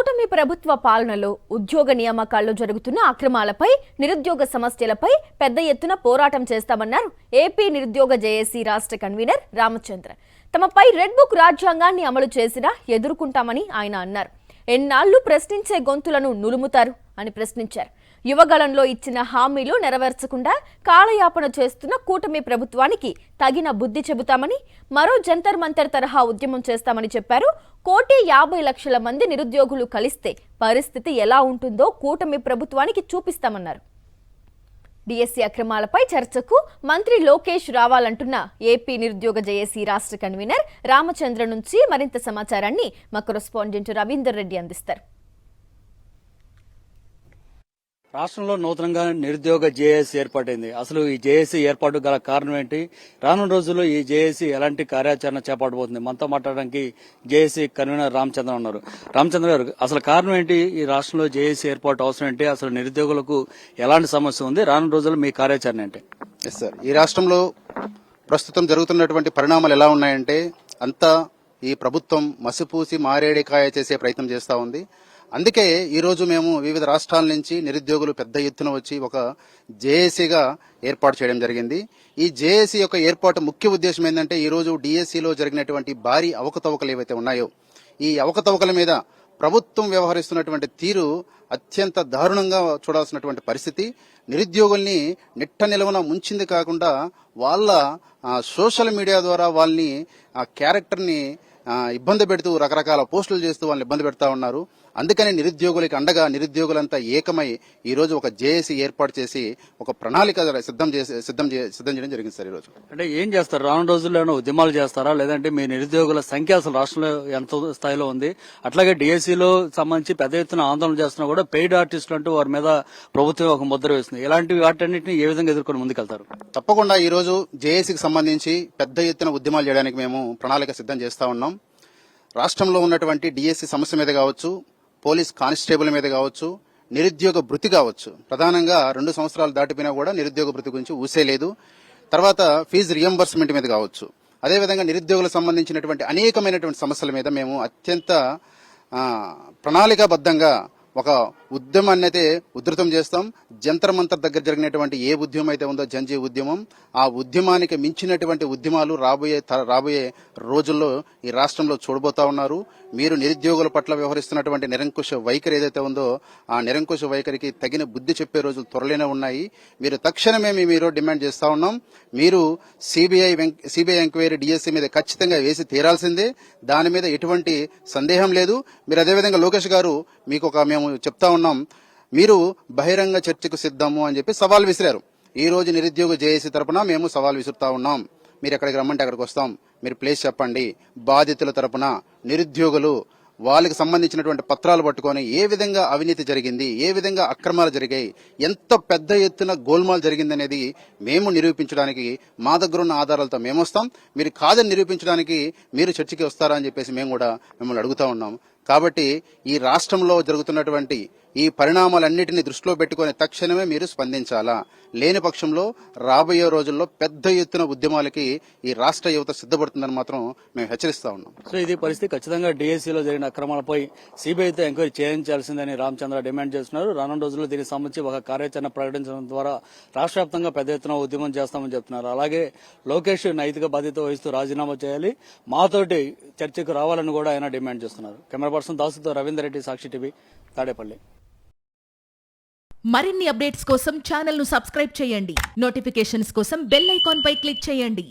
కూటమి ప్రభుత్వ పాలనలో ఉద్యోగ నియామకాల్లో జరుగుతున్న అక్రమాలపై, నిరుద్యోగ సమస్యలపై పెద్ద ఎత్తున పోరాటం చేస్తామన్నారు ఏపీ నిరుద్యోగ జేఏసీ రాష్ట్ర కన్వీనర్ రామచంద్ర. తమపై రెడ్ బుక్ రాజ్యాంగాన్ని అమలు చేసినా ఎదుర్కొంటామని ఆయన అన్నారు. ఎన్నాళ్లు ప్రశ్నించే గొంతులను నులుముతారు అని ప్రశ్నించారు. యువగళంలో ఇచ్చిన హామీలు నెరవేర్చకుండా కాలయాపన చేస్తున్న కూటమి ప్రభుత్వానికి తగిన బుద్ధి చెబుతామని, మరో జంతర్ మంతర్ తరహా ఉద్యమం చేస్తామని చెప్పారు. 1,50,00,000 మంది నిరుద్యోగులు కలిస్తే పరిస్థితి ఎలా ఉంటుందో కూటమి ప్రభుత్వానికి చూపిస్తామన్నారు. డిఎస్సీ అక్రమాలపై చర్చకు మంత్రి లోకేష్ రావాలంటున్న ఏపీ నిరుద్యోగ జేఏసీ రాష్ట్ర కన్వీనర్ రామచంద్ర నుంచి మరింత సమాచారాన్ని మా కరెస్పాండెంట్ రవీందర్ రెడ్డి అందిస్తారు. రాష్ట్రంలో నూతనంగా నిరుద్యోగ జేఏసీ ఏర్పాటైంది. అసలు ఈ జేఏసీ ఏర్పాటు గల కారణం ఏంటి? రానున్న రోజుల్లో ఈ జేఏసీ ఎలాంటి కార్యాచరణ చేపట్టబోతుంది? మనతో మాట్లాడడానికి జేఏసీ కన్వీనర్ రామచంద్ర ఉన్నారు. రామచంద్ర గారు, అసలు కారణం ఏంటి? ఈ రాష్ట్రంలో జేఏసీ ఏర్పాటు అవసరం ఏంటి? అసలు నిరుద్యోగులకు ఎలాంటి సమస్య ఉంది? రానున్న రోజుల్లో మీ కార్యాచరణ ఏంటి? ఎస్ సార్, ఈ రాష్ట్రంలో ప్రస్తుతం జరుగుతున్నటువంటి పరిణామాలు ఎలా ఉన్నాయంటే, అంతా ఈ ప్రభుత్వం మసిపూసి మారేడికాయ చేసే ప్రయత్నం చేస్తా ఉంది. అందుకే ఈరోజు మేము వివిధ రాష్ట్రాల నుంచి నిరుద్యోగులు పెద్ద ఎత్తున వచ్చి ఒక జేఏసీగా ఏర్పాటు చేయడం జరిగింది. ఈ జేఏసీ యొక్క ఏర్పాటు ముఖ్య ఉద్దేశం ఏంటంటే, ఈరోజు డిఎస్సీలో జరిగినటువంటి భారీ అవకతవకలు ఏవైతే ఉన్నాయో, ఈ అవకతవకల మీద ప్రభుత్వం వ్యవహరిస్తున్నటువంటి తీరు అత్యంత దారుణంగా చూడాల్సినటువంటి పరిస్థితి. నిరుద్యోగుల్ని నిట్ట నిలవన ముంచింది కాకుండా వాళ్ళ సోషల్ మీడియా ద్వారా వాళ్ళని ఆ క్యారెక్టర్ని ఇబ్బంది పెడుతూ రకరకాల పోస్టులు చేస్తూ వాళ్ళని ఇబ్బంది పెడతా ఉన్నారు. అందుకని నిరుద్యోగులకి అండగా నిరుద్యోగులంతా ఏకమై ఈ రోజు ఒక జేఏసీ ఏర్పాటు చేసి ఒక ప్రణాళిక సిద్ధం చేయడం జరిగింది సార్. ఈ రోజు అంటే ఏం చేస్తారు? రానున్న రోజుల్లో ఉద్యమాలు చేస్తారా, లేదంటే మీ నిరుద్యోగుల సంఖ్య అసలు రాష్ట్రంలో ఎంత స్థాయిలో ఉంది? అట్లాగే డిఎస్సీలో సంబంధించి పెద్ద ఎత్తున ఆందోళన చేస్తున్నా కూడా పెయిడ్ ఆర్టిస్టులు అంటూ వారి మీద ప్రభుత్వం ఒక ముద్ర వేస్తుంది. ఇలాంటి వాటన్నిటిని ఏ విధంగా ఎదుర్కొని ముందుకెళ్తారు? తప్పకుండా ఈ రోజు జేఏసీకి సంబంధించి పెద్ద ఎత్తున ఉద్యమాలు చేయడానికి మేము ప్రణాళిక సిద్ధం చేస్తా ఉన్నాం. రాష్ట్రంలో ఉన్నటువంటి డిఎస్సీ సమస్య మీద కావచ్చు, పోలీస్ కానిస్టేబుల్ మీద కావచ్చు, నిరుద్యోగ భృతి కావచ్చు, ప్రధానంగా 2 సంవత్సరాలు దాటిపోయినా కూడా నిరుద్యోగ భృతి గురించి ఊసేలేదు. తర్వాత ఫీజు రియంబర్స్మెంట్ మీద కావచ్చు, అదేవిధంగా నిరుద్యోగులకు సంబంధించినటువంటి అనేకమైనటువంటి సమస్యల మీద మేము అత్యంత ప్రణాళికాబద్ధంగా ఒక ఉద్యమాన్ని అయితే ఉధృతం చేస్తాం. జంతర్ మంతర్ దగ్గర జరిగినటువంటి ఏ ఉద్యమం అయితే ఉందో జంజీ ఉద్యమం, ఆ ఉద్యమానికి మించినటువంటి ఉద్యమాలు రాబోయే రోజుల్లో ఈ రాష్ట్రంలో చూడబోతా ఉన్నారు. మీరు నిరుద్యోగుల పట్ల వ్యవహరిస్తున్నటువంటి నిరంకుశ వైఖరి ఏదైతే ఉందో, ఆ నిరంకుశ వైఖరికి తగిన బుద్ధి చెప్పే రోజులు త్వరలోనే ఉన్నాయి. మీరు తక్షణమే మీరు డిమాండ్ చేస్తా ఉన్నాం. మీరు సిబిఐ ఎంక్వైరీ డిఎస్సీ మీద ఖచ్చితంగా వేసి తీరాల్సిందే. దాని మీద ఎటువంటి సందేహం లేదు. మీరు అదేవిధంగా లోకేష్ గారు మీకు మేము చెప్తా ఉన్నాం, మీరు బహిరంగ చర్చకు సిద్ధము అని చెప్పి సవాల్ విసిరారు. ఈ రోజు నిరుద్యోగ జేఏసీ తరపున మేము సవాల్ విసురుతా ఉన్నాం. మీరు ఎక్కడికి రమ్మంటే అక్కడికి వస్తాం, మీరు ప్లేస్ చెప్పండి. బాధితుల తరపున నిరుద్యోగులు వాళ్ళకి సంబంధించినటువంటి పత్రాలు పట్టుకొని ఏ విధంగా అవినీతి జరిగింది, ఏ విధంగా అక్రమాలు జరిగాయి, ఎంత పెద్ద ఎత్తున గోల్మాల్ జరిగిందనేది మేము నిరూపించడానికి మా దగ్గర ఉన్న ఆధారాలతో మేము వస్తాం. మీరు కాదని నిరూపించడానికి మీరు చర్చకి వస్తారా అని చెప్పేసి మేము కూడా మిమ్మల్ని అడుగుతా ఉన్నాం. కాబట్టి ఈ రాష్ట్రంలో జరుగుతున్నటువంటి ఈ పరిణామాలన్నింటినీ దృష్టిలో పెట్టుకుని తక్షణమే మీరు స్పందించాలా. లేని పక్షంలో రాబోయే రోజుల్లో పెద్ద ఎత్తున ఉద్యమాలకి ఈ రాష్ట్ర యువత సిద్ధపడుతుందని మాత్రం మేము హెచ్చరిస్తా ఉన్నాం. సో ఇది పరిస్థితి. ఖచ్చితంగా డిఎస్సీలో జరిగిన అక్రమాలపై సిబిఐతో ఎంక్వైరీ చేయించాల్సిందని రామచంద్ర డిమాండ్ చేస్తున్నారు. రానున్న రోజుల్లో దీనికి సంబంధించి ఒక కార్యాచరణ ప్రకటించడం ద్వారా రాష్ట్ర వ్యాప్తంగా పెద్ద ఎత్తున ఉద్యమం చేస్తామని చెప్తున్నారు. అలాగే లోకేష్ నైతిక బాధ్యత వహిస్తూ రాజీనామా చేయాలి, మాతోటి చర్చకు రావాలని కూడా ఆయన డిమాండ్ చేస్తున్నారు. కెమెరా పర్సన్ దాసుతో రవీందర్ రెడ్డి, సాక్షి టీవీ, తాడేపల్లి. మరిన్ని అప్డేట్స్ కోసం ఛానల్ ను సబ్స్క్రైబ్ చేయండి. నోటిఫికేషన్స్ కోసం బెల్ ఐకాన్ పై క్లిక్ చేయండి.